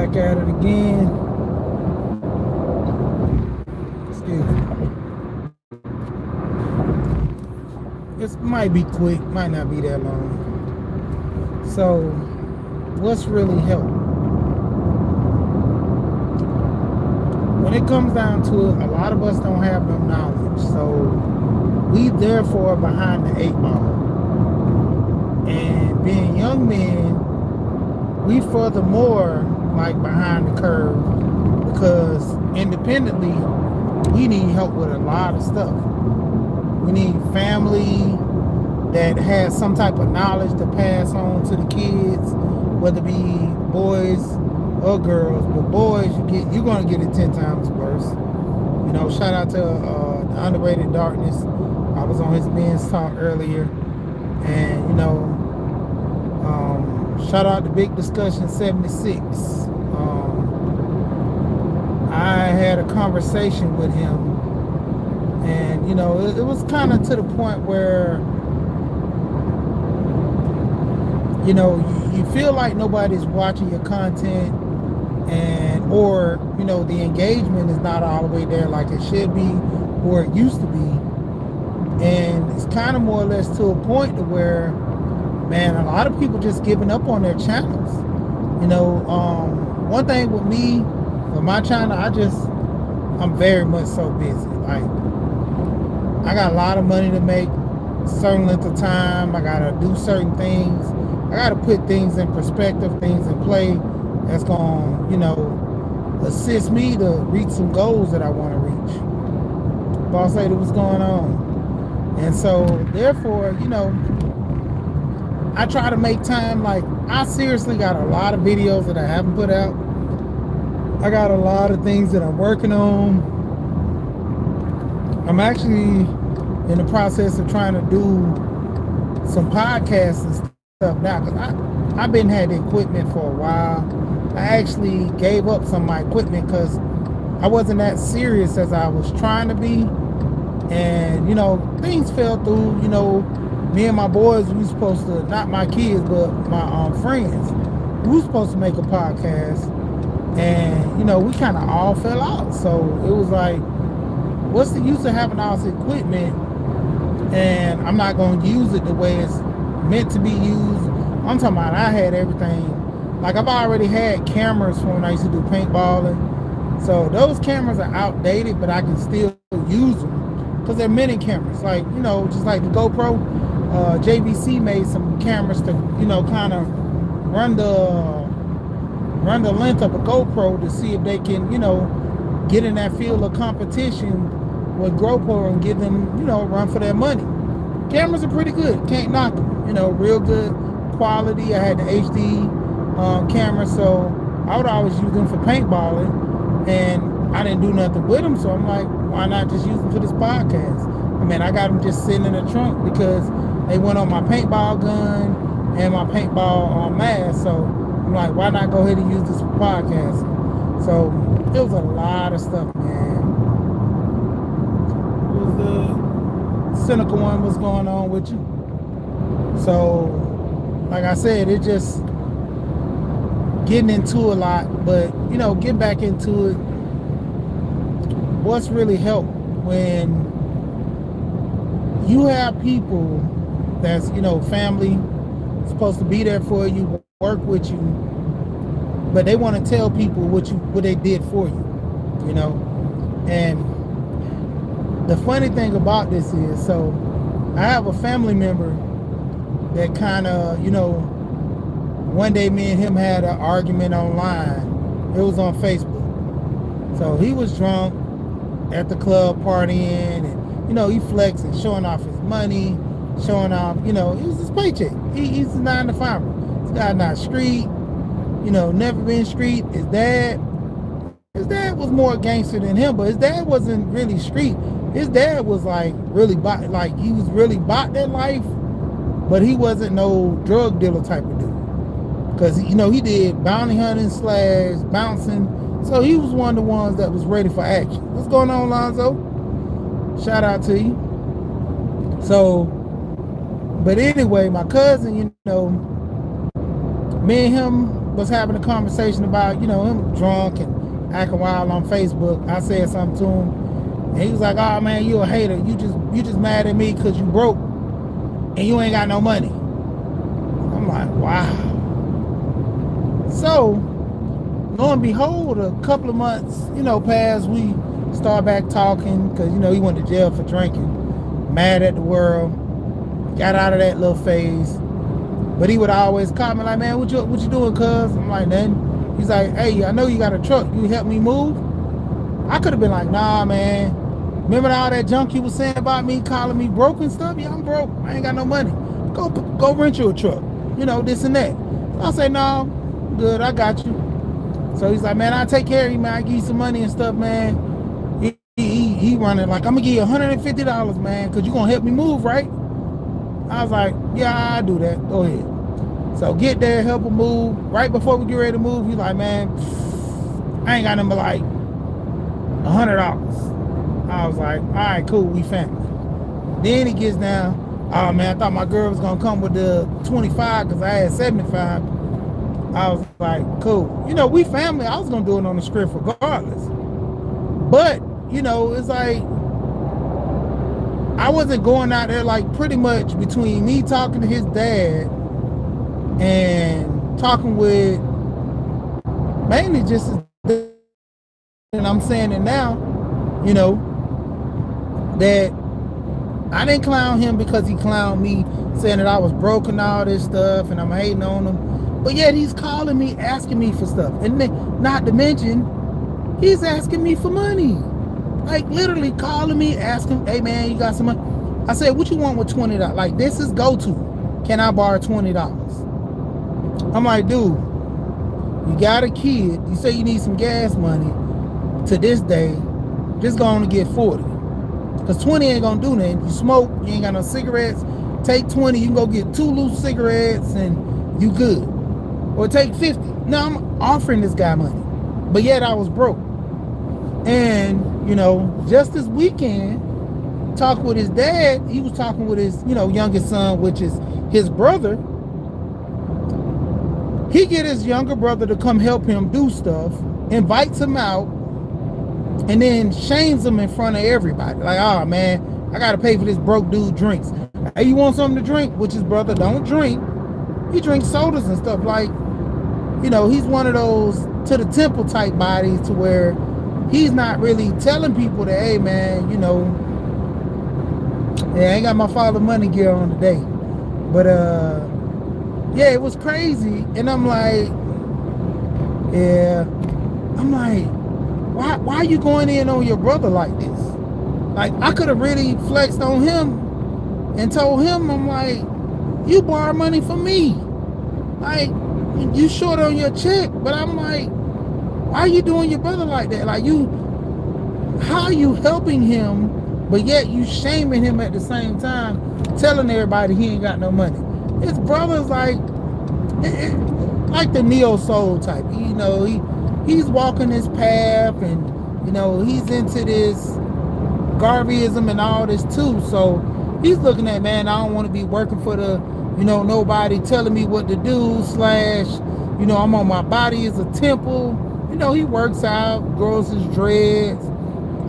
Back at it again. Excuse me. This might be quick, might not be that long. So, what's really helped? When it comes down to it, a lot of us don't have no knowledge. So, we therefore behind the eight ball. And being young men, we furthermore like behind the curve because independently, we need help with a lot of stuff. We need family that has some type of knowledge to pass on to the kids, whether it be boys or girls. But boys, you're gonna get it 10 times worse. You know, shout out to the Underrated Darkness. I was on his men's talk earlier, and you know, shout out to Big Discussion 76. I had a conversation with him, and you know, it was kind of to the point where, you know, you feel like nobody's watching your content, and or you know, the engagement is not all the way there like it should be or it used to be, and it's kind of more or less to a point to where, man, a lot of people just giving up on their channels. You know, one thing with me, with my channel, I'm very much so busy. Like, I got a lot of money to make, certain length of time. I gotta do certain things. I gotta put things in perspective, things in play that's gonna, you know, assist me to reach some goals that I want to reach. Boss lady, what's going on? And so, therefore, you know, I try to make time. Like, I seriously got a lot of videos that I haven't put out. I got a lot of things that I'm working on. I'm actually in the process of trying to do some podcasts and stuff now, because I've been had the equipment for a while. I actually gave up some of my equipment because I wasn't that serious as I was trying to be. And, you know, things fell through. You know, me and my boys, we were supposed to, not my kids, but my friends, we were supposed to make a podcast. And, you know, we kind of all fell out. So it was like, what's the use of having all this equipment and I'm not going to use it the way it's meant to be used? I'm talking about I had everything. Like, I've already had cameras from when I used to do paintballing. So those cameras are outdated, but I can still use them because they're mini cameras. Like, you know, just like the GoPro, JVC made some cameras to, you know, kind of run the length of a GoPro to see if they can, you know, get in that field of competition with GoPro and give them, you know, run for their money. Cameras are pretty good. Can't knock them. You know, real good quality. I had the HD camera, so I would always use them for paintballing, and I didn't do nothing with them, so I'm like, why not just use them for this podcast? I mean, I got them just sitting in the trunk because they went on my paintball gun and my paintball mask, so I'm like, why not go ahead and use this for podcasting? So it was a lot of stuff, man. It was the cynical one. What's going on with you? So, like I said, it just getting into a lot, but you know, get back into it. What's really helped when you have people that's, you know, family supposed to be there for you, work with you, but they want to tell people what they did for you, you know. And the funny thing about this is, so I have a family member that kind of, you know, one day me and him had an argument online. It was on Facebook. So he was drunk at the club partying, and you know, he flexing, showing off his money, showing off, you know, it was his paycheck. He's a 9-to-5. This guy not street, you know, never been street. His dad was more gangster than him, but his dad wasn't really street. His dad was like really like he was really bought that life, but he wasn't no drug dealer type of dude. Because, you know, he did bounty hunting / bouncing. So he was one of the ones that was ready for action. What's going on, Lonzo? Shout out to you. So, but anyway, my cousin, you know, me and him, was having a conversation about, him drunk and acting wild on Facebook. I said something to him, and he was like, "Oh man, you a hater. You just mad at me because you broke and you ain't got no money." I'm like, wow. So, lo and behold, a couple of months, passed. We start back talking because, he went to jail for drinking. Mad at the world. Got out of that little phase. But he would always call me like, "Man, what you doing, cuz?" I'm like, "Nothing." He's like, "Hey, I know you got a truck. You help me move?" I could have been like, "Nah, man. Remember all that junk you was saying about me, calling me broke and stuff? Yeah, I'm broke. I ain't got no money. Go rent you a truck. This and that." I'll say, "No, good. I got you." So he's like, "Man, I'll take care of you, man. I give you some money and stuff, man." He running like, "I'm gonna give you $150, man, because you're gonna help me move, right?" I was like, "Yeah, I'll do that. Go ahead." So get there, help him move. Right before we get ready to move, he's like, "Man, I ain't got nothing but like $100. I was like, "All right, cool, we family." Then he gets down, "Oh man, I thought my girl was gonna come with the 25 because I had 75. I was like, "Cool. We family. I was gonna do it on the script regardless." But, it's like I wasn't going out there, like, pretty much between me talking to his dad and talking with mainly just his dad, and I'm saying it now, that I didn't clown him because he clowned me, saying that I was broke and all this stuff and I'm hating on him. But yet he's calling me, asking me for stuff. And then, not to mention, he's asking me for money. Like, literally calling me, asking, "Hey man, you got some money?" I said, "What you want with $20? Like, this is go-to. Can I borrow $20? I'm like, "Dude, you got a kid. You say you need some gas money. To this day, just going to get 40. Because 20 ain't going to do nothing. You smoke, you ain't got no cigarettes. Take 20, you can go get 2 loose cigarettes and you good. Or take 50. Now I'm offering this guy money. But yet I was broke. And, just this weekend, talked with his dad. He was talking with his, youngest son, which is his brother. He get his younger brother to come help him do stuff, invites him out, and then shames him in front of everybody. Like, "Oh man, I gotta pay for this broke dude drinks. Hey, you want something to drink?" Which his brother don't drink. He drinks sodas and stuff. Like, he's one of those to the temple type bodies to where he's not really telling people that, "Hey man, yeah, I ain't got my father money gear on today." But yeah, it was crazy. And I'm like, why are you going in on your brother like this? Like, I could have really flexed on him and told him, I'm like, "You borrow money from me. Like, you short on your check." But I'm like, why are you doing your brother like that? Like, how are you helping him, but yet you shaming him at the same time, telling everybody he ain't got no money? His brother's like the neo soul type. He's walking this path, and he's into this Garveyism and all this too. So he's looking at, "Man, I don't want to be working for the nobody telling me what to do, / I'm on my body as a temple." He works out, grows his dreads,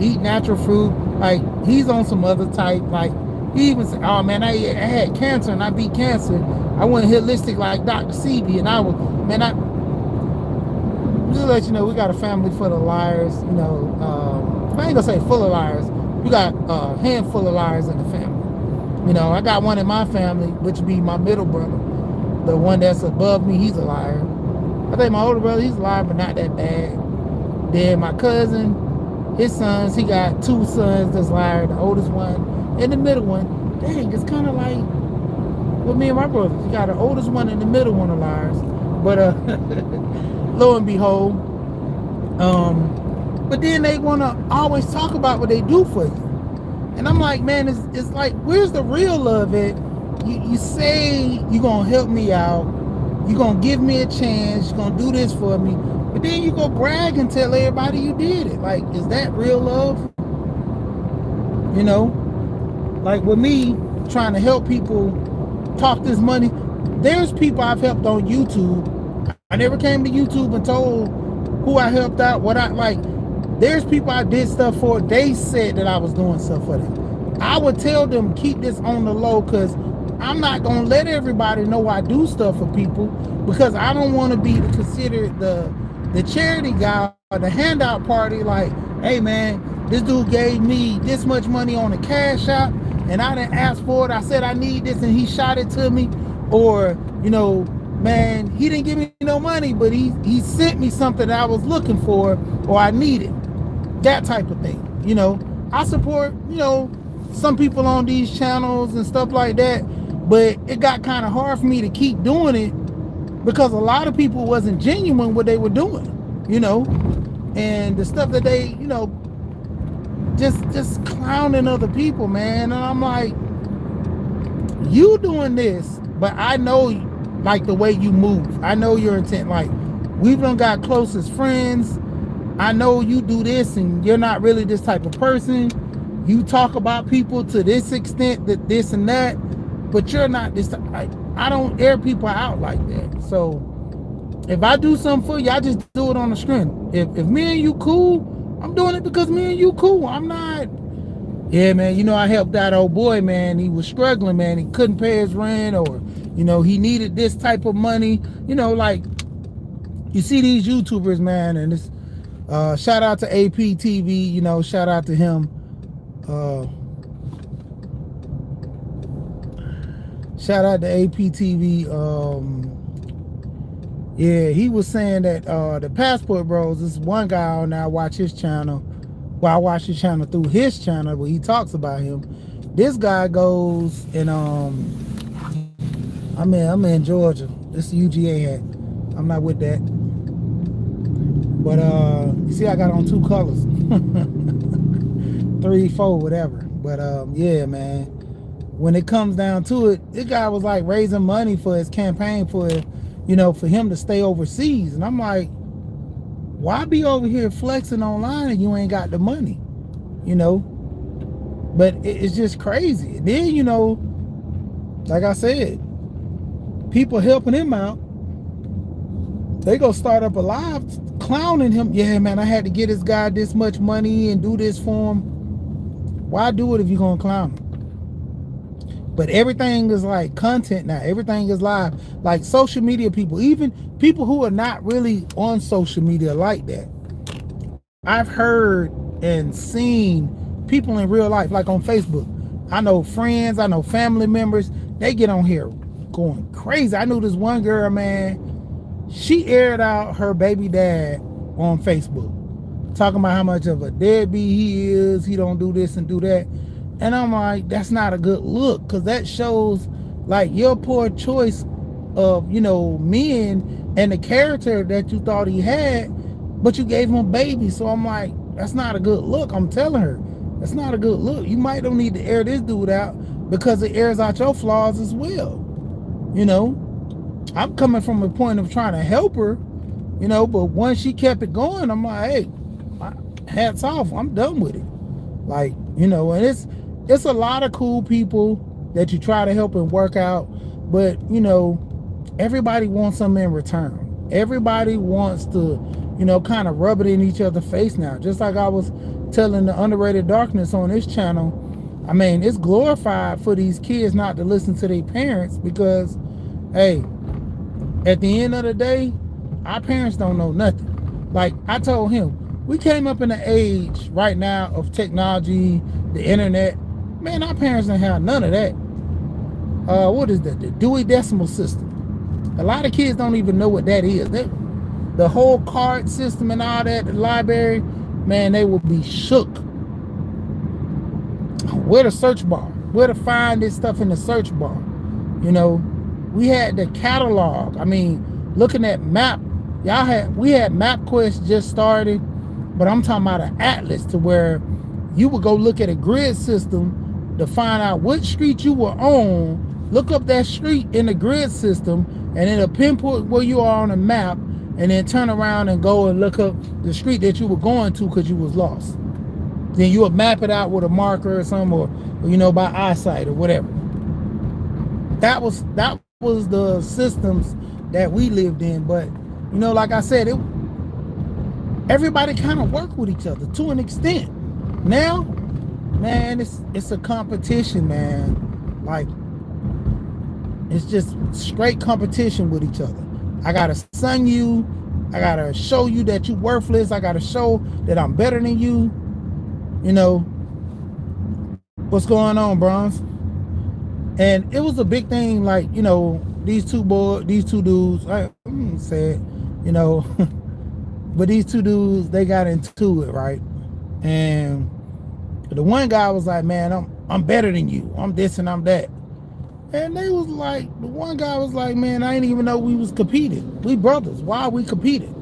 eat natural fruit. Like, he's on some other type. Like, he even said, "Oh man, I had cancer and I beat cancer. I went holistic like Dr. Sebi, and I was, man, just to let you know, we got a family full of liars. I ain't gonna say full of liars. We got a handful of liars in the family. I got one in my family, which would be my middle brother. The one that's above me, he's a liar. I think my older brother, he's a liar, but not that bad. Then my cousin, his sons, he got 2 sons that's liar. The oldest one and the middle one. Dang, it's kind of like with me and my brothers. You got the oldest one and the middle one are liars. But lo and behold, but then they want to always talk about what they do for you. And I'm like, man, it's like, where's the real of it? You say you're going to help me out. You're going to give me a chance. You're going to do this for me. But then you go brag and tell everybody you did it. Like, is that real love? Like with me trying to help people talk this money, there's people I've helped on YouTube. I never came to YouTube and told who I helped out, what I like. There's people I did stuff for. They said that I was doing stuff for them. I would tell them keep this on the low because I'm not gonna let everybody know I do stuff for people because I don't want to be considered the charity guy or the handout party. Like, hey man, this dude gave me this much money on a cash app and I didn't ask for it. I said I need this and he shot it to me, or man, he didn't give me no money, but he sent me something that I was looking for or I needed. That type of thing. I support, some people on these channels and stuff like that, but it got kind of hard for me to keep doing it because a lot of people wasn't genuine what they were doing, and the stuff that they, just clowning other people, man. And I'm like, you doing this, but I know like the way you move. I know your intent. Like, we've done got close as friends. I know you do this and you're not really this type of person. You talk about people to this extent, that this and that, but you're not this. I don't air people out like that. So if I do something for you, I just do it on the screen. If me and you cool, I'm doing it because me and you cool. I'm not, yeah, man, I helped that old boy, man. He was struggling, man. He couldn't pay his rent, or, he needed this type of money. Like, you see these YouTubers, man, and it's, shout out to APTV, shout out to him. Shout out to APTV. Yeah, he was saying that the Passport Bros, this one guy on there, I watch his channel. Well, I watch his channel through his channel where he talks about him. This guy goes and I'm in Georgia. This is UGA hat. I'm not with that. But you see I got on two colors. 3, 4, whatever. But yeah, man. When it comes down to it, this guy was like raising money for his campaign for him to stay overseas. And I'm like, why be over here flexing online and you ain't got the money? But it's just crazy. And then, like I said, people helping him out, they gonna start up a live clowning him. Yeah, man, I had to get this guy this much money and do this for him. Why do it if you're gonna clown him? But everything is like content now. Everything is live. Like social media people, even people who are not really on social media like that. I've heard and seen people in real life, like on Facebook. I know friends, I know family members, they get on here going crazy. I knew this one girl, man, she aired out her baby dad on Facebook, talking about how much of a deadbeat he is, he don't do this and do that. And I'm like, that's not a good look, because that shows like your poor choice of, men and the character that you thought he had, but you gave him a baby. So I'm like, that's not a good look. I'm telling her, that's not a good look. You might don't need to air this dude out because it airs out your flaws as well. I'm coming from a point of trying to help her, but once she kept it going, I'm like, hey, hats off. I'm done with it. Like, and it's a lot of cool people that you try to help and work out, but everybody wants something in return. Everybody wants to, kind of rub it in each other's face now. Just like I was telling the Underrated Darkness on this channel, I mean, it's glorified for these kids not to listen to their parents because, hey, at the end of the day, our parents don't know nothing. Like I told him, we came up in the age right now of technology, the internet. Man, our parents didn't have none of that. What is that? The Dewey Decimal System. A lot of kids don't even know what that is. The whole card system and all that, the library, man, they will be shook. Where the search bar? Where to find this stuff in the search bar? We had the catalog. I mean, looking at map. We had MapQuest just started, but I'm talking about an atlas to where you would go look at a grid system to find out which street you were on, look up that street in the grid system, and it'll pinpoint where you are on a map, and then turn around and go and look up the street that you were going to because you was lost. Then you would map it out with a marker or something, or by eyesight or whatever. That was the systems that we lived in. But Like I said, everybody kind of work with each other to an extent. Now, man, it's a competition, man. Like, it's just straight competition with each other. I gotta son you. I gotta show you that you worthless. I gotta show that I'm better than you. What's going on, Bronze? And it was a big thing, like, these two dudes, I said, but these two dudes, they got into it, right? And the one guy was like, man, I'm better than you. I'm this and I'm that. And they was like, the one guy was like, man, I didn't even know we was competing. We brothers. Why are we competing?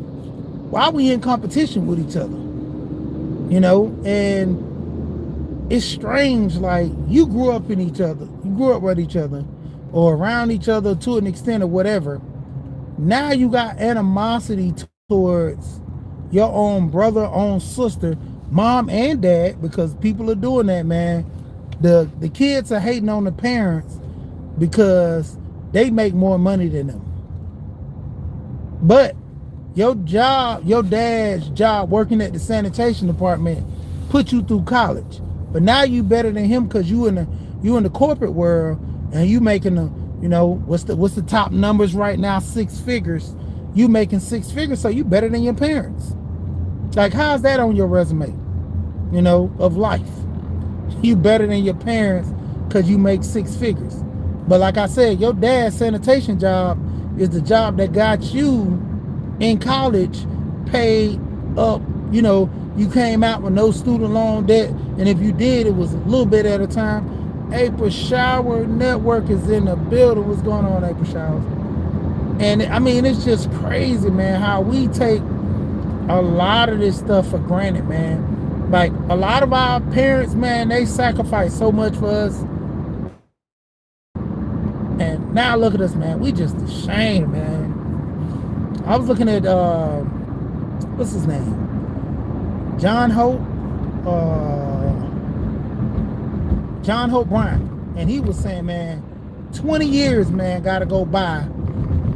Why are we in competition with each other? And it's strange, like, you grew up with each other, or around each other to an extent or whatever. Now you got animosity towards your own brother, own sister, mom and dad, because people are doing that, man. The kids are hating on the parents because they make more money than them. But your dad's job working at the sanitation department put you through college. But now you better than him because you in the corporate world, and you making what's the top numbers right now? 6 figures. You making 6 figures, so you better than your parents. Like, how's that on your resume? Of life. You better than your parents because you make 6 figures. But like I said, your dad's sanitation job is the job that got you in college paid up. You came out with no student loan debt, and if you did, it was a little bit at a time. April Shower Network is in the building. What's going on, April Showers? And I mean, it's just crazy, man, how we take a lot of this stuff for granted, man. Like, a lot of our parents, man, they sacrifice so much for us. And now look at us, man. We just ashamed, man. I was looking at, what's his name? John Hope Bryant. And he was saying, man, 20 years, man, got to go by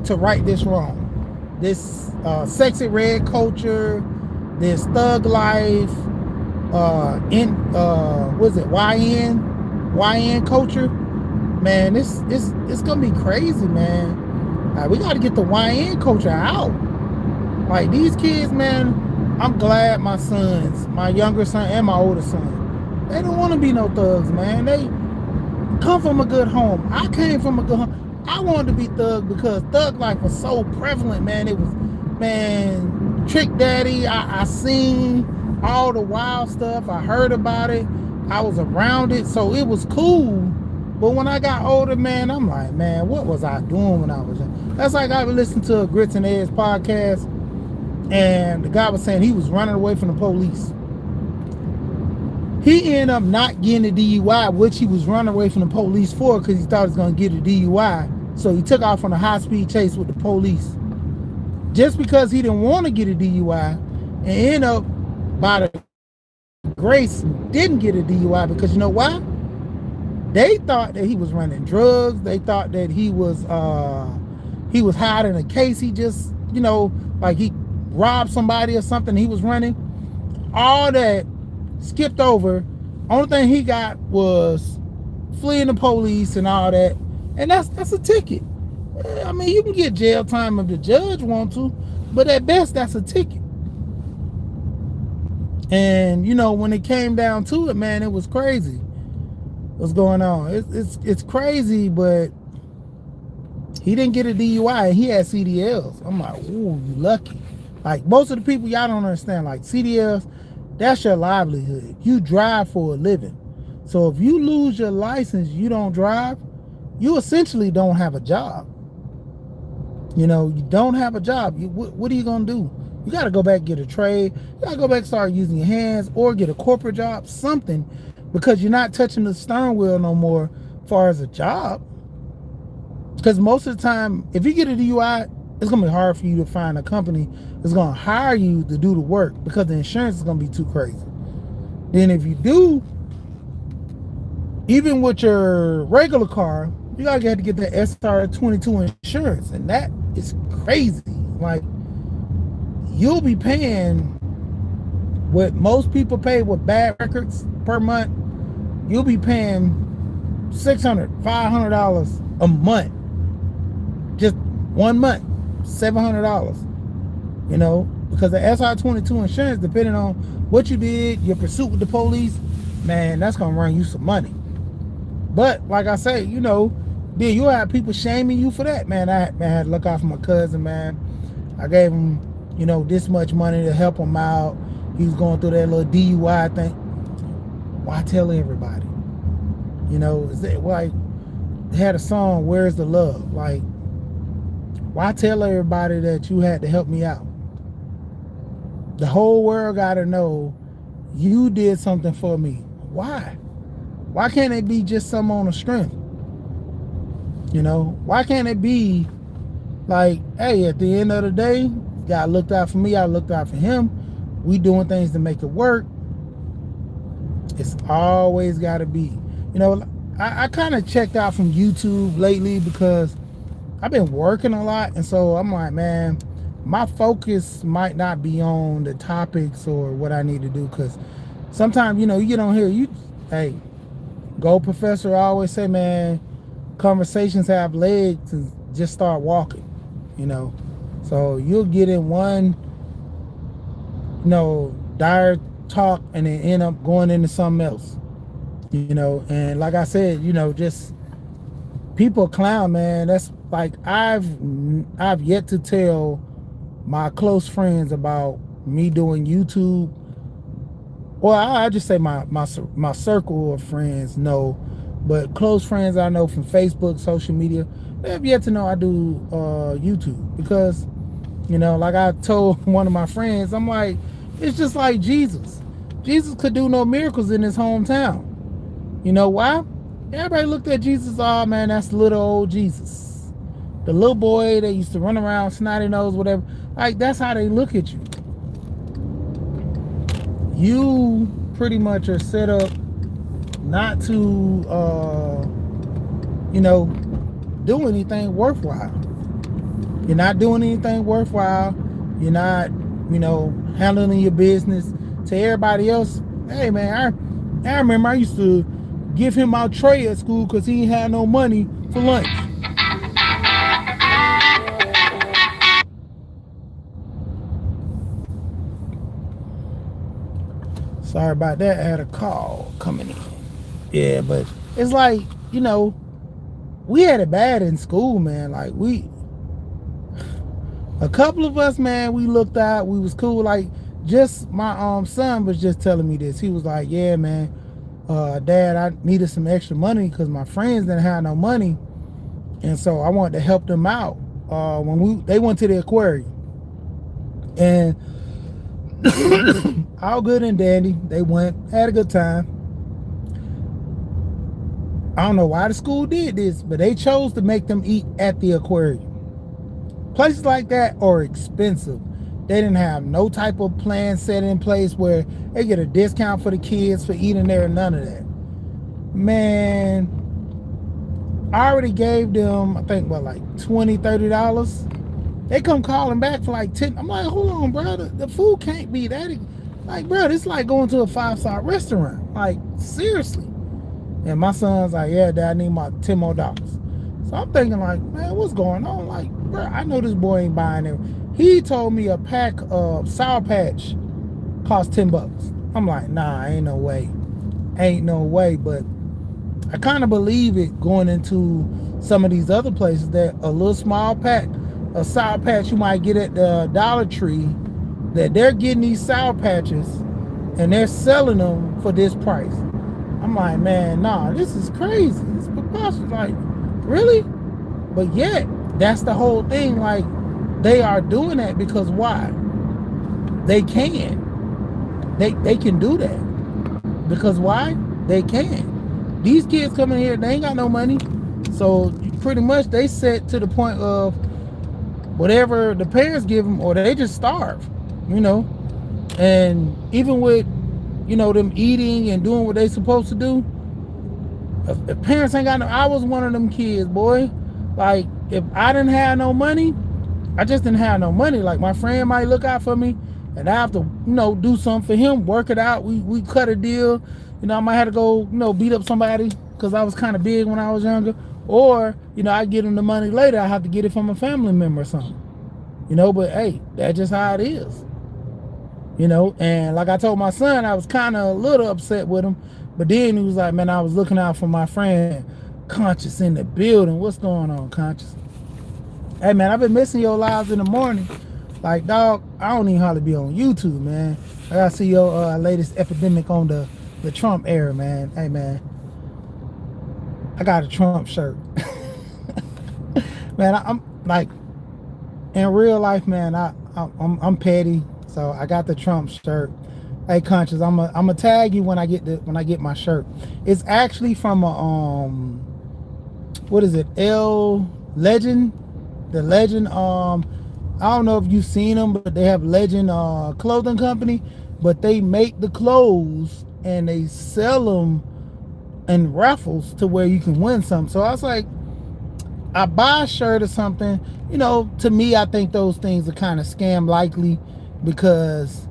to right this wrong. This sexy red culture, this thug life, YN culture. Man, it's gonna be crazy, man. Like, we gotta get the YN culture out. Like, these kids, man, I'm glad my sons, my younger son and my older son, they don't want to be no thugs, man. They come from a good home. I came from a good home. I wanted to be thug because thug life was so prevalent, man. It was, man, Trick Daddy. I seen all the wild stuff. I heard about it. I was around it, so it was cool. But when I got older, man, I'm like, man, what was I doing when I was young? That's like I listened to a Grits and Eggs podcast, and the guy was saying he was running away from the police. He ended up not getting a DUI, which he was running away from the police for, because he thought he was going to get a DUI. So he took off on a high-speed chase with the police. Just because he didn't want to get a DUI, and ended up, by the grace, didn't get a DUI, because you know why? They thought that he was running drugs. They thought that he was hiding a case. He just, like he robbed somebody or something. He was running. All that skipped over. Only thing he got was fleeing the police and all that. And that's a ticket. I mean, you can get jail time if the judge wants to, but at best, that's a ticket. And when it came down to it, man, it was crazy. What's going on? It's crazy, but he didn't get a DUI and he had CDLs. I'm like, ooh, you lucky. Like, most of the people, y'all don't understand, like, CDLs, that's your livelihood. You drive for a living. So if you lose your license, you don't drive, you essentially don't have a job. You don't have a job. What are you going to do? You got to go back and get a trade. You got to go back and start using your hands or get a corporate job, something, because you're not touching the steering wheel no more as far as a job. Because most of the time, if you get a DUI, it's going to be hard for you to find a company that's going to hire you to do the work, because the insurance is going to be too crazy. Then if you do, even with your regular car, you got to get the SR22 insurance, and that is crazy. Like, you'll be paying what most people pay with bad records per month. You'll be paying $600, $500 a month, just 1 month, $700. You know, because the SR22 insurance, depending on what you did, your pursuit with the police, man, that's gonna run you some money. But like I say, you know, then you'll have people shaming you for that. Man, I had to look out for my cousin, man. I gave him, you know, this much money to help him out. He was going through that little DUI thing. Why tell everybody? You know, is it like they had a song, "Where's the Love?" Like, why tell everybody that you had to help me out? The whole world gotta know you did something for me. Why? Why can't it be just some on the strength? You know, why can't it be like, hey, at the end of the day, God looked out for me, I looked out for him. We doing things to make it work. It's always got to be. You know, I kind of checked out from YouTube lately because I've been working a lot. And so I'm like, man, my focus might not be on the topics or what I need to do. Because sometimes, you know, you get on here, hey, Go Professor, I always say, man, conversations have legs and just start walking, you know. So you'll get in one, you know, dire talk and then end up going into something else, you know. And like I said, you know, just people clown, man. That's like, I've yet to tell my close friends about me doing YouTube. Well, I just say my circle of friends know, but close friends I know from Facebook, social media, they have yet to know I do YouTube. Because, you know, like I told one of my friends, I'm like, it's just like Jesus. Jesus could do no miracles in his hometown. You know why? Everybody looked at Jesus, oh man, that's little old Jesus. The little boy that used to run around, snotty nose, whatever. Like, that's how they look at you. You pretty much are set up not to, you know, do anything worthwhile. You're not doing anything worthwhile. You're not, you know, handling your business. To everybody else, hey man, I remember I used to give him my tray at school because he ain't had no money for lunch. Sorry about that. I had a call coming in. Yeah, but it's like, you know, we had it bad in school, man. Like, a couple of us, man, we looked out. We was cool. Like, just my son was just telling me this. He was like, yeah, man, Dad, I needed some extra money because my friends didn't have no money. And so I wanted to help them out when they went to the aquarium. And all good and dandy. They went, had a good time. I don't know why the school did this, but they chose to make them eat at the aquarium. Places like that are expensive. They didn't have no type of plan set in place where they get a discount for the kids for eating there, none of that. Man, I already gave them, I think, what, like $20, $30? They come calling back for like 10. I'm like, hold on, bro. The food can't be that. Like, bro, this is like going to a 5-star restaurant. Like, seriously. And my son's like, yeah, Dad, I need my $10 more. So I'm thinking like, man, what's going on? Like, bro, I know this boy ain't buying it. He told me a pack of Sour Patch cost $10. I'm like, nah, ain't no way. Ain't no way. But I kind of believe it going into some of these other places that a little small pack of Sour Patch you might get at the Dollar Tree, that they're getting these Sour Patches and they're selling them for this price. I'm like, man, nah, this is crazy. It's preposterous. Like, really? But yet, that's the whole thing. Like, they are doing that because why? They can. They can do that. Because why? They can. These kids coming here, they ain't got no money. So pretty much they set to the point of whatever the parents give them, or they just starve, you know. And even with, you know, them eating and doing what they supposed to do, if parents ain't got no, I was one of them kids, boy. Like, if I didn't have no money, I just didn't have no money. Like my friend might look out for me, and I have to, do something for him, work it out. We cut a deal. I might have to go, beat up somebody because I was kind of big when I was younger. Or, I get him the money later. I have to get it from a family member or something. But hey, that's just how it is. And like I told my son, I was kind of a little upset with him. But then he was like, man, I was looking out for my friend Conscious in the building. What's going on, Conscious? Hey, man, I've been missing your lives in the morning. Like, dog, I don't even hardly be on YouTube, man. I gotta see your latest epidemic on the Trump era, man. Hey, man, I got a Trump shirt. Man, I'm like, in real life, man, I'm petty, so I got the Trump shirt. Hey, Conscious, I'm a tag you when I get my shirt. It's actually from a what is it? Legend. The Legend, I don't know if you've seen them, but they have Legend clothing company, but they make the clothes and they sell them in raffles to where you can win some. So I was like, I buy a shirt or something. To me, I think those things are kind of scam likely because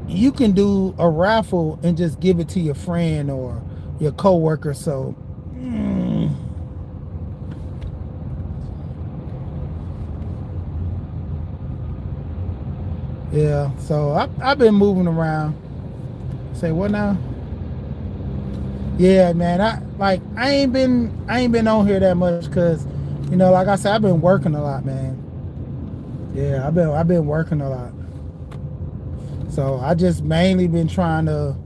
you can do a raffle and just give it to your friend or your coworker. So. Yeah, so I've been moving around. Say what now? Yeah, man. I ain't been on here that much because, like I said, I've been working a lot, man. Yeah, I've been working a lot. So I just mainly been trying to,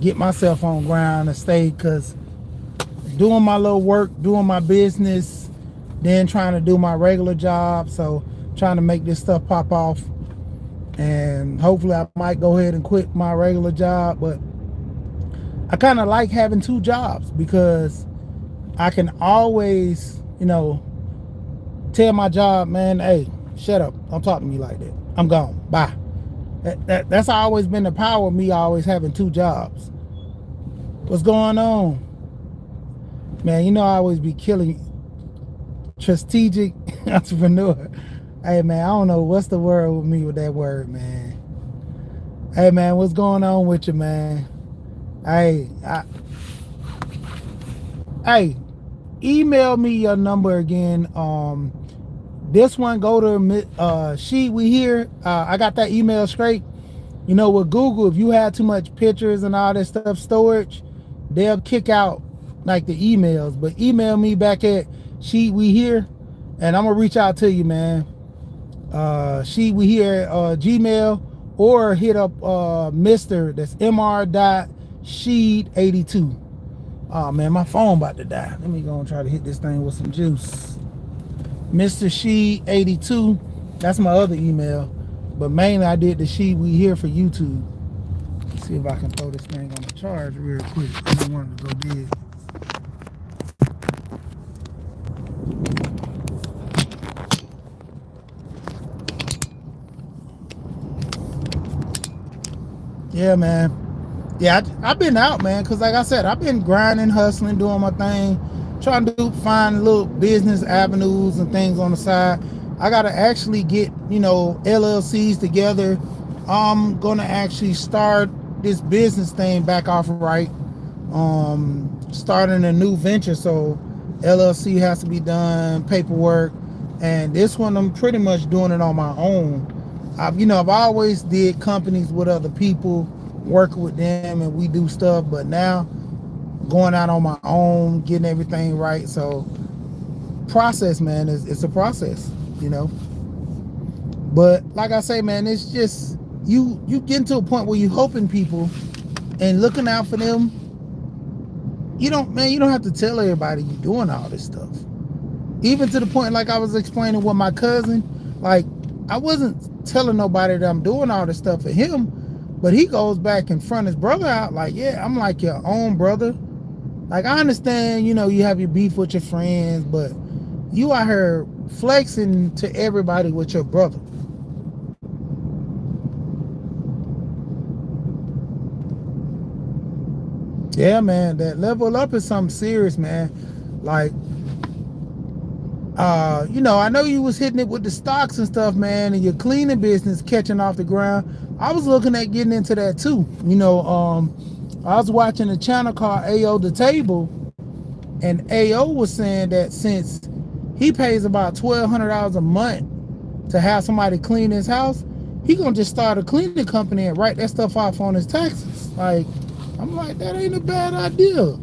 get myself on ground and stay, because doing my little work, doing my business, then trying to do my regular job. So trying to make this stuff pop off. And hopefully I might go ahead and quit my regular job, but I kind of like having two jobs because I can always, tell my job, man, hey, shut up, don't talk to me like that, I'm gone, bye. That's always been the power of me always having two jobs. What's going on, man? I always be killing strategic entrepreneur. Hey, man, I don't know what's the word with me with that word, man. Hey, man, what's going on with you, man? Hey, email me your number again. This one, go to Sheet We Here. I got that email straight. With Google, if you had too much pictures and all that stuff storage, they'll kick out like the emails. But email me back at Sheet We Here, and I'm gonna reach out to you, man. Sheet We Here Gmail, or hit up Mr. That's Mr.Sheed82. Oh man, my phone about to die. Let me go and try to hit this thing with some juice. Mr. Sheed82. That's my other email. But mainly I did the Sheet We Here for YouTube. Let's see if I can throw this thing on the charge real quick. I don't want it to go dead. Yeah, man. Yeah, I've been out, man, because like I said, I've been grinding, hustling, doing my thing, trying to find little business avenues and things on the side. I got to actually get, LLCs together. I'm going to actually start this business thing back off right. Starting a new venture, so LLC has to be done, paperwork. And this one, I'm pretty much doing it on my own. I've always did companies with other people, working with them, and we do stuff. But now, going out on my own, getting everything right. So, process, man, it's a process, But like I say, man, it's just you getting to a point where you helping people and looking out for them. You don't have to tell everybody you're doing all this stuff. Even to the point, like I was explaining with my cousin, like I wasn't telling nobody that I'm doing all this stuff for him, but he goes back and front his brother out like, yeah, I'm like your own brother. Like, I understand, you have your beef with your friends, but you out here flexing to everybody with your brother. Yeah, man, that level up is something serious, man. Like, I know you was hitting it with the stocks and stuff, man, and your cleaning business catching off the ground. I was looking at getting into that too. I was watching a channel called AO The Table, and AO was saying that since he pays about $1,200 a month to have somebody clean his house, he gonna just start a cleaning company and write that stuff off on his taxes. Like, I'm like, that ain't a bad idea,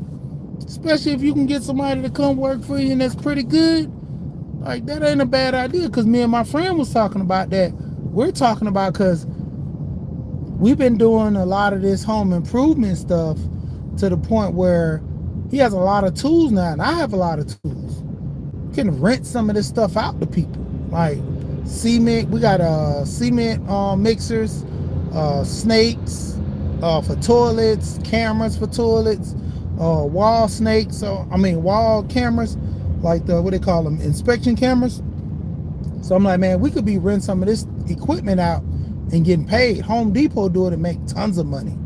especially if you can get somebody to come work for you and that's pretty good. Like, that ain't a bad idea, because me and my friend was talking about that. We're talking about, because we've been doing a lot of this home improvement stuff to the point where he has a lot of tools now, and I have a lot of tools. We can rent some of this stuff out to people, like cement. We got cement mixers, snakes for toilets, cameras for toilets, wall snakes. Wall cameras, like the, what they call them, inspection cameras. So I'm like, man, we could be renting some of this equipment out and getting paid. Home Depot do it and make tons of money.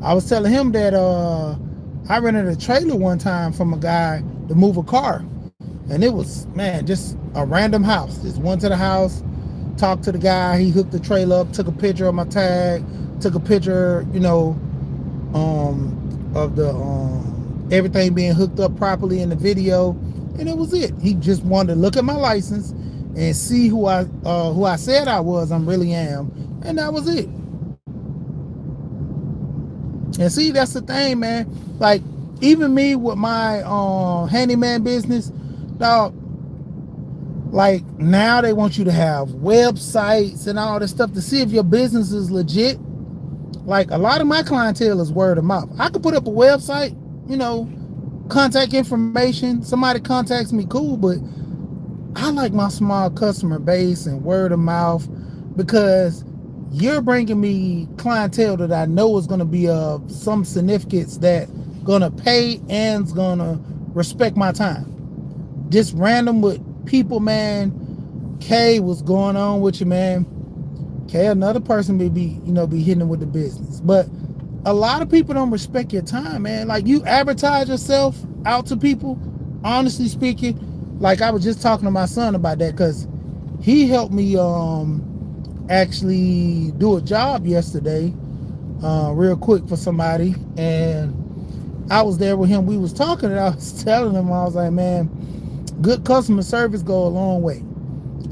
I was telling him that I rented a trailer one time from a guy to move a car, and it was, man, just a random house. Just went to the house, talked to the guy, he hooked the trailer up, took a picture of my tag, took a picture, of the everything being hooked up properly in the video, and it was it. He just wanted to look at my license and see who I said I was, I really am, and that was it. And see, that's the thing, man. Like, even me with my handyman business, dog, like, now they want you to have websites and all this stuff to see if your business is legit. Like, a lot of my clientele is word of mouth. I could put up a website, contact information. Somebody contacts me, cool, but I like my small customer base and word of mouth, because you're bringing me clientele that I know is going to be of some significance, that going to pay and is going to respect my time. Just random with people, man. Kay, what's going on with you, man? Kay, another person may be hitting with the business, but a lot of people don't respect your time, man. Like, you advertise yourself out to people, honestly speaking. Like, I was just talking to my son about that, because he helped me actually do a job yesterday, real quick, for somebody, and I was there with him. We was talking, and I was telling him, I was like, man, good customer service go a long way.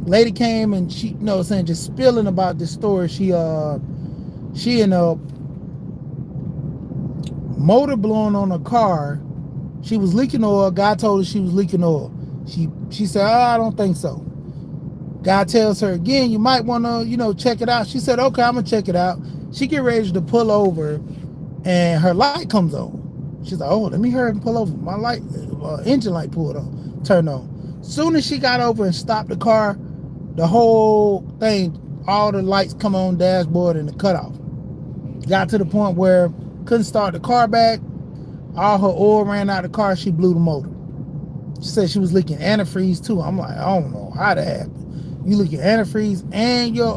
Lady came, and she, just spilling about this story. She in a motor blowing on a car. She was leaking oil. Guy told her she was leaking oil. She said, I don't think so. Guy tells her again, you might want to, check it out. She said, okay, I'm going to check it out. She get ready to pull over, and her light comes on. She's like, oh, let me hurry and pull over. My light, engine light pulled on, turned on. Soon as she got over and stopped the car, the whole thing, all the lights come on, dashboard, and the cutoff. Got to the point where couldn't start the car back. All her oil ran out of the car. She blew the motor. She said she was leaking antifreeze too. I'm like, I don't know how that happened. You leaking antifreeze and your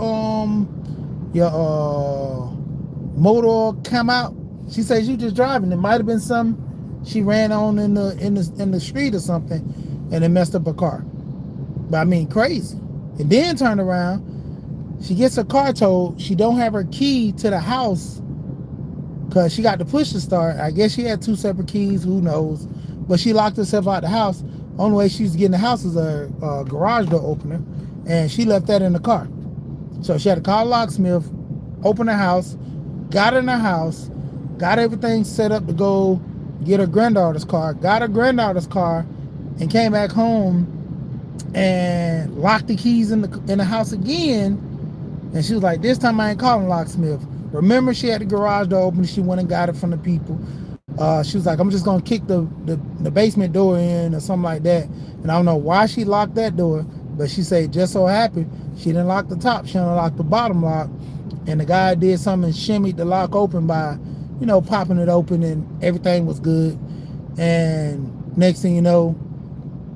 motor oil come out. She said you just driving. It might have been something she ran on in the street or something, and it messed up her car. But I mean, crazy. And then turned around. She gets her car towed. She don't have her key to the house, because she got to push the start. I guess she had two separate keys, who knows. But she locked herself out the house. Only way she was getting the house is a garage door opener, and she left that in the car. So she had to call a locksmith, open the house, got in the house, got everything set up to go get her granddaughter's car, got her granddaughter's car, and came back home and locked the keys in the house again. And she was like, this time I ain't calling locksmith. Remember, she had the garage door open. She went and got it from the people. She was like, I'm just gonna kick the basement door in or something like that. And I don't know why she locked that door, but she said just so happened she didn't lock the top, she only locked the bottom lock. And the guy did something and shimmied the lock open by, popping it open, and everything was good. And next thing you know,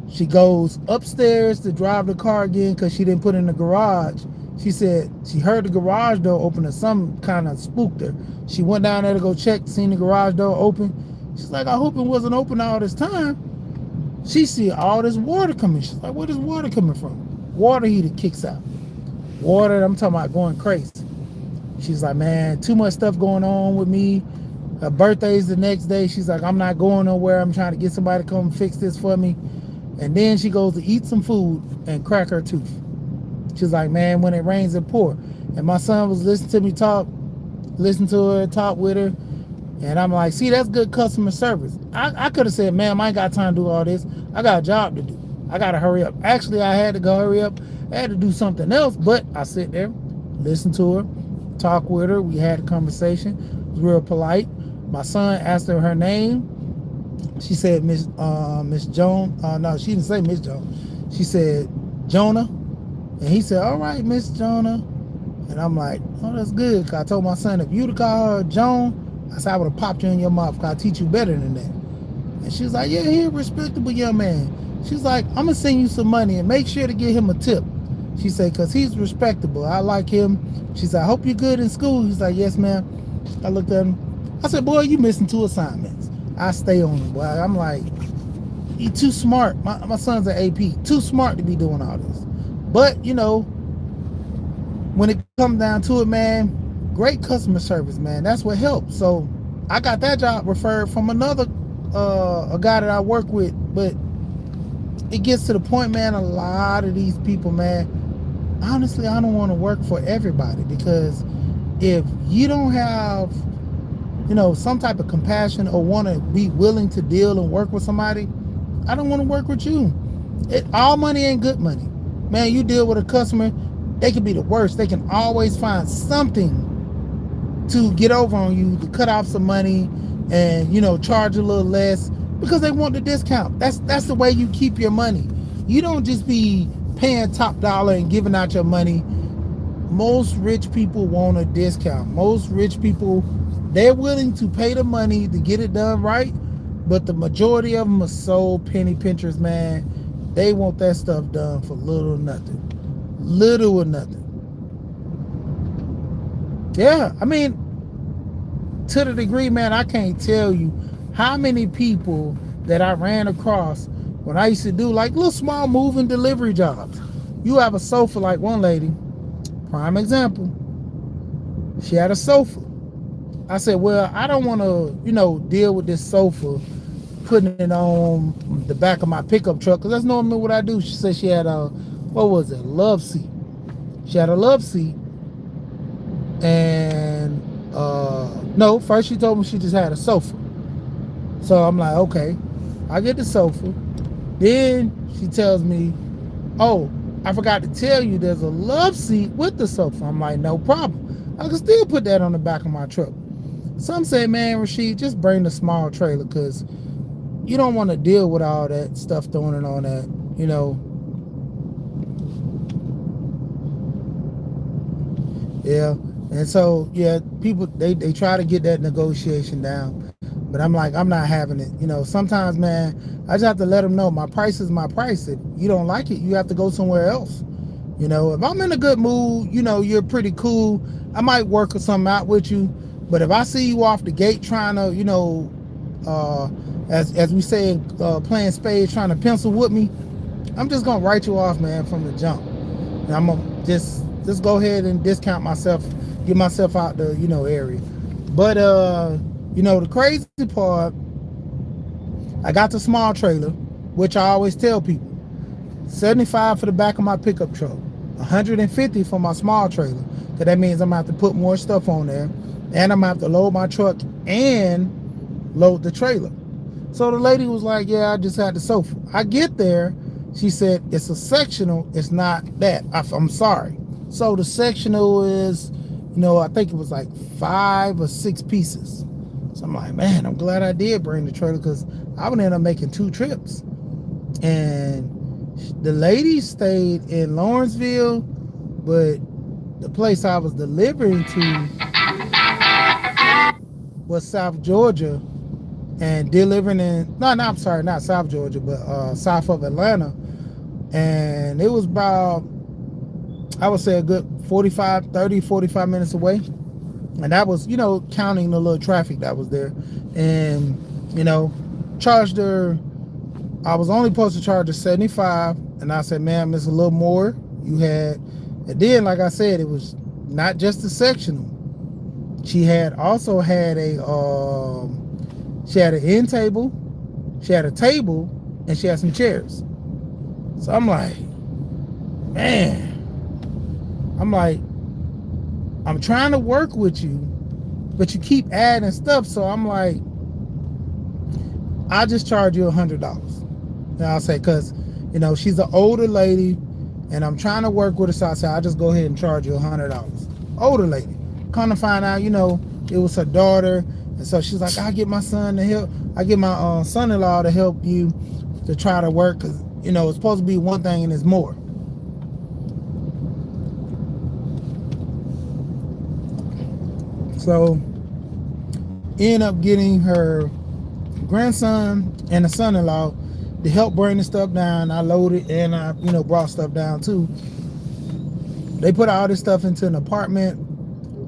she goes upstairs to drive the car again, because she didn't put it in the garage. She said she heard the garage door open, or some kind of spooked her. She went down there to go check, seen the garage door open. She's like, I hope it wasn't open all this time. She see all this water coming. She's like, where is water coming from? Water heater kicks out. Water, I'm talking about going crazy. She's like, man, too much stuff going on with me. Her birthday's the next day. She's like, I'm not going nowhere. I'm trying to get somebody to come fix this for me. And then she goes to eat some food and crack her tooth. She's like, man, when it rains, it pour. And my son was listening to me talk, listen to her, talk with her. And I'm like, see, that's good customer service. I could have said, ma'am, I ain't got time to do all this. I got a job to do. I got to hurry up. Actually, I had to go hurry up. I had to do something else. But I sit there, listen to her, talk with her. We had a conversation. It was real polite. My son asked her name. She said, Miss Joan. No, she didn't say Miss Joan. She said, Jonah. And he said, all right, Miss Jonah. And I'm like, oh, that's good. Cause I told my son, if you'd have called her Joan, I said, I would have popped you in your mouth because I teach you better than that. And she's like, yeah, he's a respectable young man. She's like, I'm going to send you some money and make sure to give him a tip. She said, because he's respectable. I like him. She said, I hope you're good in school. He's like, yes, ma'am. I looked at him. I said, boy, you missing 2 assignments. I stay on him, boy. I'm like, you too smart. My son's an AP. Too smart to be doing all this. But, you know, when it comes down to it, man, great customer service, man. That's what helps. So I got that job referred from another a guy that I work with. But it gets to the point, man, a lot of these people, man, honestly, I don't want to work for everybody, because if you don't have, you know, some type of compassion or want to be willing to deal and work with somebody, I don't want to work with you. All money ain't good money. Man, you deal with a customer, they can be the worst. They can always find something to get over on you, to cut off some money and, you know, charge a little less because they want the discount. That's the way you keep your money. You don't just be paying top dollar and giving out your money. Most rich people want a discount. Most rich people, they're willing to pay the money to get it done right, but the majority of them are so penny pinchers, man. They want that stuff done for little or nothing. Little or nothing. Yeah, I mean, to the degree, man, I can't tell you how many people that I ran across when I used to do like little small moving delivery jobs. You have a sofa, like one lady, prime example. She had a sofa. I said, well, I don't want to, you know, deal with this sofa, putting it on the back of my pickup truck, because that's normally what I do. She said she had a, what was it, love seat. She had a love seat. And no, first she told me she just had a sofa. So I'm like, okay, I get the sofa. Then she tells me, oh, I forgot to tell you there's a love seat with the sofa. I'm like, no problem. I can still put that on the back of my truck. Some say, man, Rashid, just bring the small trailer, because you don't want to deal with all that stuff throwing it on that, you know. Yeah. And so, yeah, people, they try to get that negotiation down. But I'm like, I'm not having it. You know, sometimes, man, I just have to let them know my price is my price. If you don't like it, you have to go somewhere else. You know, if I'm in a good mood, you know, you're pretty cool, I might work something out with you. But if I see you off the gate trying to, you know, as we say, playing spades, trying to pencil with me, I'm just going to write you off, man, from the jump. And I'm going to just go ahead and discount myself, get myself out the, you know, area. But, you know, the crazy part, I got the small trailer, which I always tell people, $75 for the back of my pickup truck, $150 for my small trailer, because that means I'm going to have to put more stuff on there, and I'm going to have to load my truck and load the trailer. So the lady was like, yeah, I just had the sofa. I get there, she said, it's a sectional, it's not that. I'm sorry. So the sectional is, you know, I think it was like 5 or 6 pieces. So I'm like, man, I'm glad I did bring the trailer, because I would end up making 2 trips. And the lady stayed in Lawrenceville, but the place I was delivering to was South Georgia, and delivering in, I'm sorry, not South Georgia, but south of Atlanta. And it was about, I would say, a good 45 minutes away. And that was, you know, counting the little traffic that was there. And, you know, charged her I was only supposed to charge her 75, and I said, ma'am, it's a little more. You had, and then like I said, it was not just a sectional. She had also had she had an end table, she had a table, and she had some chairs. So I'm like, man, I'm like, I'm trying to work with you, but you keep adding stuff. So I'm like, I'll just charge you $100. And I'll say, cause she's an older lady, and I'm trying to work with her. So I said, I'll just go ahead and charge you $100. Older lady. Come to find out, it was her daughter, and so she's like, I get my son to help. I get my son-in-law to help you to try to work, cause it's supposed to be one thing and it's more. So end up getting her grandson and a son-in-law to help bring the stuff down. I loaded and I brought stuff down too. They put all this stuff into an apartment,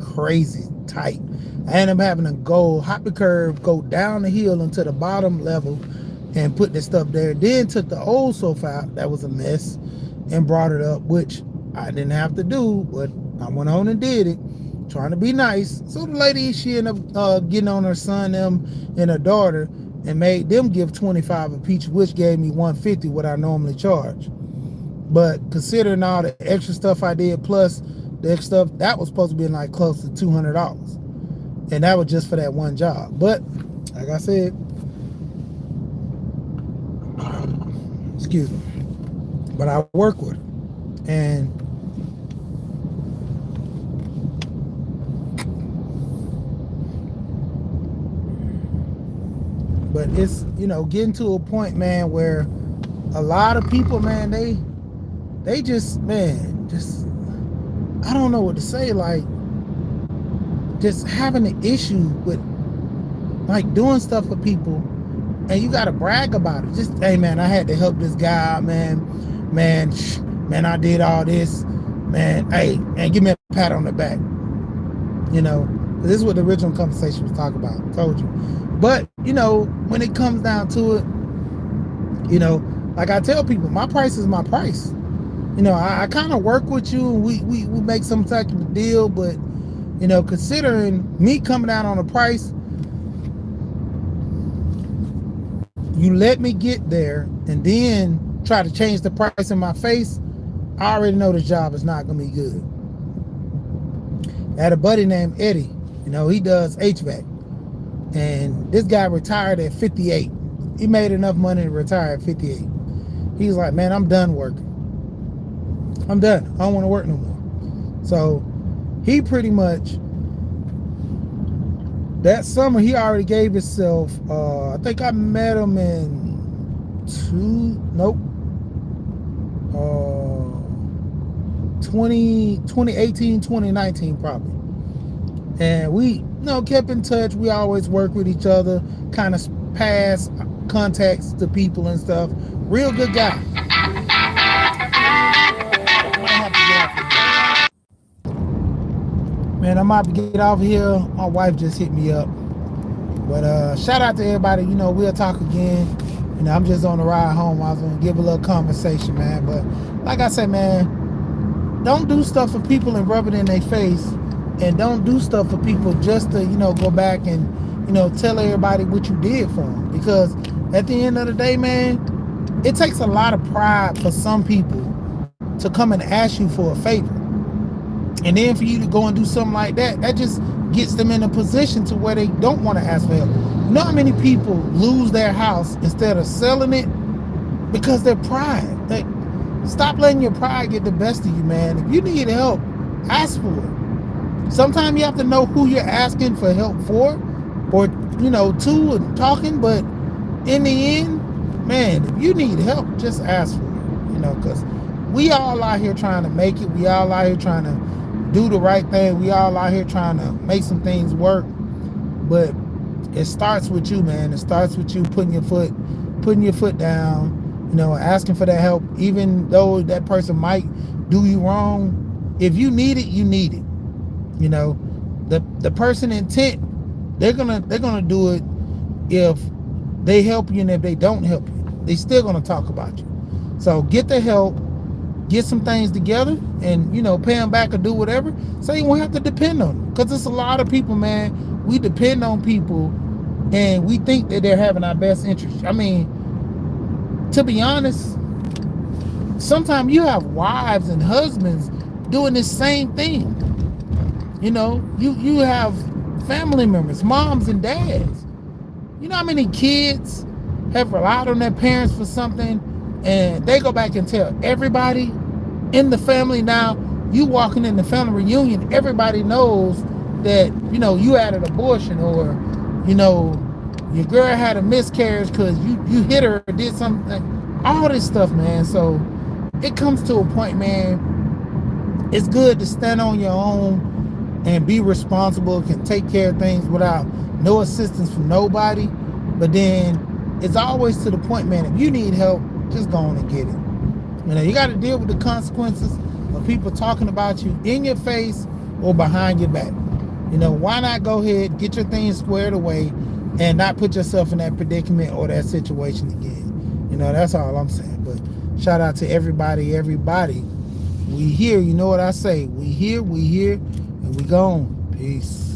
crazy tight. I ended up having to hop the curb, go down the hill into the bottom level and put the stuff there. Then took the old sofa out, that was a mess, and brought it up, which I didn't have to do, but I went on and did it, trying to be nice. So the lady, she ended up getting on her son, them, and her daughter, and made them give $25 a piece, which gave me $150, what I normally charge. But considering all the extra stuff I did, plus the extra stuff, that was supposed to be like close to $200. And that was just for that one job. But like I said, excuse me, but I work with her. And but it's, getting to a point, man, where a lot of people, man, they just, man, just, I don't know what to say, like, just having an issue with, like, doing stuff for people, and you got to brag about it. Just, hey, man, I had to help this guy, man, I did all this, man, hey, man, give me a pat on the back, this is what the original conversation was talking about, I told you. But, when it comes down to it, like I tell people, my price is my price. I kind of work with you, and we make some type of deal, but, considering me coming out on a price, you let me get there and then try to change the price in my face, I already know this job is not going to be good. I had a buddy named Eddie, he does HVAC. And this guy retired at 58. He made enough money to retire at 58. He was like, man, I'm done working. I'm done. I don't want to work no more. So he pretty much, that summer, he already gave himself, I think I met him in 2018, 2019 probably. And we, kept in touch. We always work with each other, kind of pass contacts to people and stuff. Real good guy. Man, I'm about to get off here. My wife just hit me up. But shout out to everybody. We'll talk again. I'm just on the ride home. I was going to give a little conversation, man. But like I said, man, don't do stuff for people and rub it in their face. And don't do stuff for people just to, go back and, tell everybody what you did for them. Because at the end of the day, man, it takes a lot of pride for some people to come and ask you for a favor. And then for you to go and do something like that, that just gets them in a position to where they don't want to ask for help. You know how many people lose their house instead of selling it because their pride? Like, stop letting your pride get the best of you, man. If you need help, ask for it. Sometimes you have to know who you're asking for help for, or, to, and talking, but in the end, man, if you need help, just ask for it, because we all out here trying to make it. We all out here trying to do the right thing. We all out here trying to make some things work, but it starts with you, man. It starts with you putting your foot down, asking for that help, even though that person might do you wrong. If you need it, you need it. The person intent, they're gonna do it if they help you and if they don't help you. they still gonna talk about you. So get the help, get some things together, and pay them back or do whatever, so you won't have to depend on them. Because it's a lot of people, man. We depend on people, and we think that they're having our best interest. I mean, to be honest, sometimes you have wives and husbands doing this same thing. You have family members, moms and dads. You know how many kids have relied on their parents for something, and they go back and tell everybody in the family. Now you walking in the family reunion, everybody knows that you had an abortion, or your girl had a miscarriage because you hit her or did something. All this stuff, man. So it comes to a point, man. It's good to stand on your own and be responsible, can take care of things without no assistance from nobody. But then it's always to the point, man, if you need help, just go on and get it. You got to deal with the consequences of people talking about you in your face or behind your back. Why not go ahead, get your things squared away, and not put yourself in that predicament or that situation again. That's all I'm saying. But shout out to everybody. We here, you know what I say. We here, and we gone. Peace.